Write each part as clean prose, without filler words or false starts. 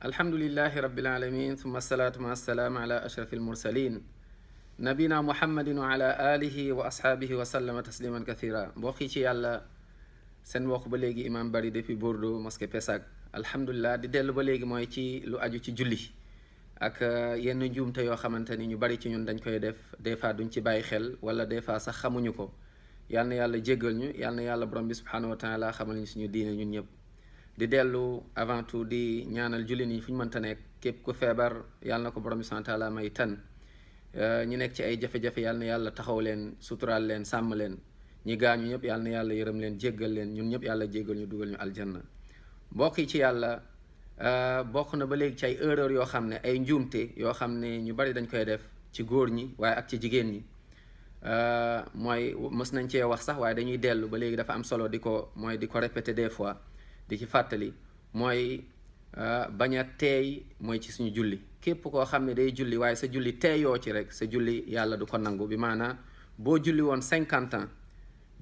alhamdulillahi rabbil alamin thumma salaatu ma assalaam ala ashrafil mursalin nabina muhammadin wa ala alihi wa ashaabihi wa sallama tasliman kathira mbokk yi ci yàlla seen mbokk ba léegi imam Bari depuis Bordeaux mosquée Pessac alhamdulilah di dellu ba léegi mooy ci lu aju ci julli ak yenn njuumte yoo xamante ni ñu bari ci ñun dañ koy def des fois duñ ci bàyyi xel wala des fois sax xamuñu ko yal na yàlla jéggal ñu yal na yàlla borom bi subhanahu wa taala xamal ñu suñu diine ñun ñëpp di dellu avant tout di ñaanal julli ni fu ñu mënta nekk képp ku feebar yal na ko borom bi subhanahu wa taala may tan ñi nekk ci ay jafe-jafe yal na yàlla taxaw leen suturaal leen sàmm leen ñi gaañu ñëpp yal na yàlla yërëm leen jéggal leen ñun ñëpp yàlla jéggal ñu dugal ñu aljanna mbokk yi ci yàlla bokk na ba léegi ci ay erreur yoo xam ne ay njuumte yoo xam ne ñu bari dañ koy def ci góor ñi waaye ak ci jigéen ñi mooy mës nañ cee wax sax waaye dañuy dellu ba léegi dafa am solo di ko répéter des fois di ci fàttali mooy bañ a teey mooy ci suñu julli képp koo xam ne day julli waaye sa julli teeyoo ci rek sa julli yàlla du ko nangu bi maanaa boo julli woon 50 ans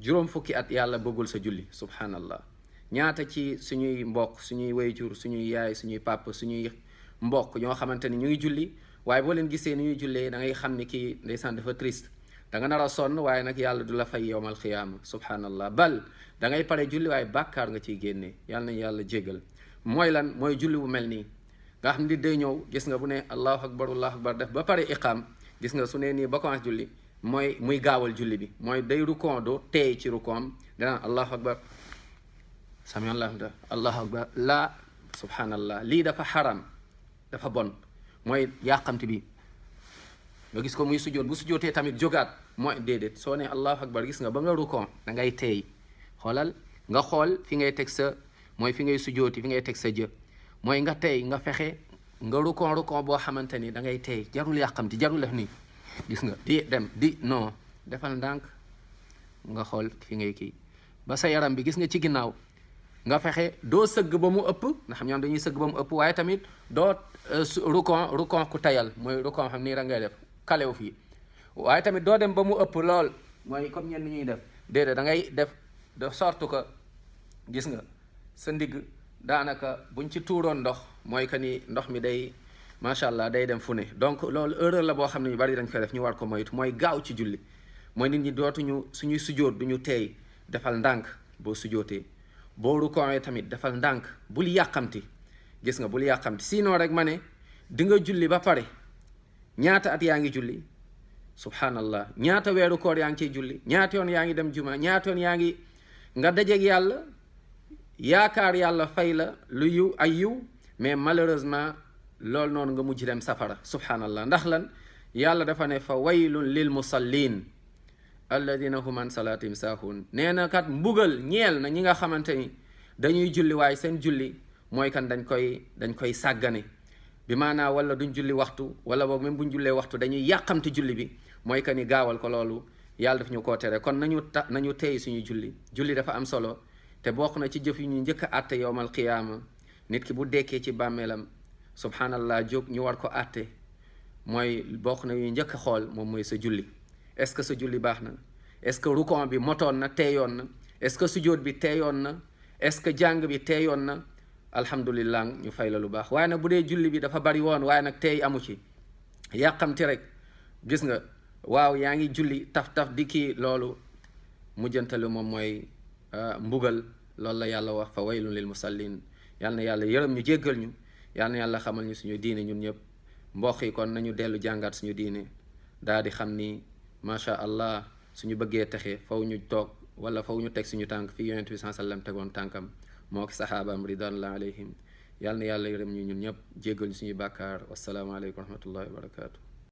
juróom fukki at yàlla bëggul sa julli subhanallah ñaata ci suñuy mbokk suñuy wayjur suñuy yaay suñuy papa suñuy mbokk ñoo xamante ni ñu ngi julli waaye boo leen gisee ni ñuy jullee da ngay xam ni kii ndeysaan dafa triste da nga nar a sonn waaye nag yàlla du la fay yowmal xiyaama subhanallah bal da ngay pare julli waaye bàkkaar nga ciy génnee yàlla nañu yàlla jéggal mooy lan mooy julli bu mel nii nga xam ni day ñëw gis nga bu ne allahu akbar def ba pare iqaam gis nga su ne nii ba commencé julli mooy muy gaawal julli bi mooy day rukon do teey ci rukoom danaan allahu akbar sami allahu akbar la subhanallah lii dafa xaram dafa bon mooy yàqamti bi nga gis ko muy sujjoot bu sujjootee tamit jógaat mooy déedéet soo ne allahu akbar gis nga ba nga rukon da ngay teey xoolal nga xool fi ngay teg sa mooy fi ngay sujjooti fi ngay teg sa jë mooy nga teey nga fexe nga rukon boo xamante ni da ngay teey jarul yàqamti jarul def nii gis nga di dem di non defal ndànk nga xool fi ngay kii ba sa yaram bi gis nga ci ginnaaw nga fexe doo sëgg ba mu ëpp nga xam ñoom dañuy sëgg ba mu ëpp waaye tamit doo rukon ku tayal mooy rukon xam nii rek ngay def kalew fii waaye tamit doo dem ba mu ëpp lool mooy comme ñenn ñuy def déedéet da ngay def de sorte que gis nga sa ndigg daanaka buñ ci tuuroon ndox mooy que ni ndox mi day macha allah day dem fu ne donc loolu erreur la boo xam ne ñu bari dañ koy def ñu war ko moytu mooy gaaw ci julli mooy nit ñi dootuñu suñuy sujjóot duñu teey defal ndànk boo sujjóotee boo rukoowee tamit defal ndànk bul yàqamti gis nga bul yàqamti sinon rek ma ne di nga julli ba pare ñaata at yaa ngi julli subhanallah ñaata weeru koor yaa ngi ciy julli ñaata yoon yaa ngi dem juma ñaata yoon yaa ngi nga dajeeg yàlla yaakaar yàlla fay la lu yiw ay yiw mais malheureusement loolu noonu nga mujj dem safara subhanallah ndax lan yàlla dafa ne fa waylun lil musallin alladina hum an salaatihim saahun nee na kat mbugal ñeel na ñi nga xamante ni dañuy julli waaye seen julli mooy kan dañ koy sàggane bi maanaa wala duñ julli waxtu wala boog même buñ jullee waxtu dañuy yàqamti julli bi mooy que ni gaawal ko loolu yàlla daf ñu koo tere kon nañu tey suñu julli dafa am solo te bokk na ci jëf yu ñu njëkk a àtte yowmal qiyaama nit ki bu dekkee ci bàmmeelam subhanallah jóg ñu war ko àtte mooy bokk na yu njëkk a xool moom mooy sa julli est-ce que sa julli baax na est-ce que rukon bi motoon na teeyoon na est-ce que sujjóot bi teeyoon na est-ce que jàng bi teeyoon na alhamdulillah ñu fay la lu baax waaye nag bu dee julli bi dafa bari woon waaye nag teey amu ci yàqamti rek gis nga waaw yaa ngi julli taf di kii loolu mujjantalu moom mooy mbugal loolu la yàlla wax fa waylun lil musallin yal na yàlla yërëm ñu jéggal ñu yal na yàlla xamal ñu suñu diine ñun ñëpp mbokk yi kon nañu dellu jàngaat suñu diine daal di xam ni macha allah suñu bëggee texe faw ñu toog wala faw ñu teg suñu tànk fii yonent bi sallam tegoon tànkam moo ki saxaabaam ridwanullah alayhim yal na yàlla yërëm ñu ñun ñëpp jéggal ñu suñuy bàkkaar wassalaamu aleykum wa rahmatullahi wa barakatuh